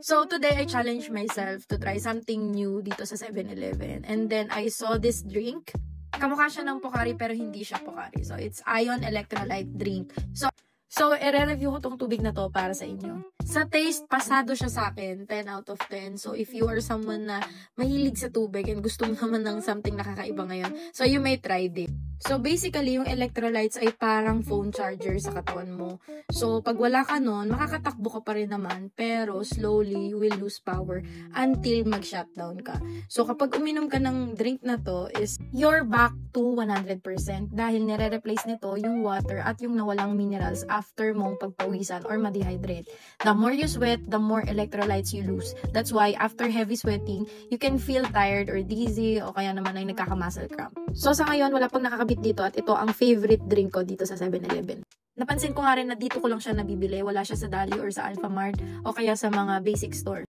So today I challenged myself to try something new dito sa 7-Eleven. And then I saw this drink. Kamukha siya ng Pocari pero hindi siya Pocari. So it's Ion Electrolyte drink. So i-review ko tong tubig na to para sa inyo. Sa taste, pasado siya sa akin, 10 out of 10. So if you are someone na mahilig sa tubig and gusto mo naman ng something nakakaiba ngayon, so you may try this. So basically, yung electrolytes ay parang phone charger sa katawan mo. So pag wala ka nun, makakatakbo ka pa rin naman, pero slowly you will lose power until mag-shutdown ka. So kapag uminom ka ng drink na to, is you're back to 100% dahil nire-replace nito yung water at yung nawalang minerals after mong pagpawisan or ma-dehydrate. The more you sweat, the more electrolytes you lose. That's why after heavy sweating, you can feel tired or dizzy o kaya naman ay nagkaka-muscle cramp. So sa ngayon, wala pang nakakabit dito at ito ang favorite drink ko dito sa 7-Eleven. Napansin ko nga rin na dito ko lang siya nabibili. Wala siya sa Dali or sa Alphamart o kaya sa mga basic store.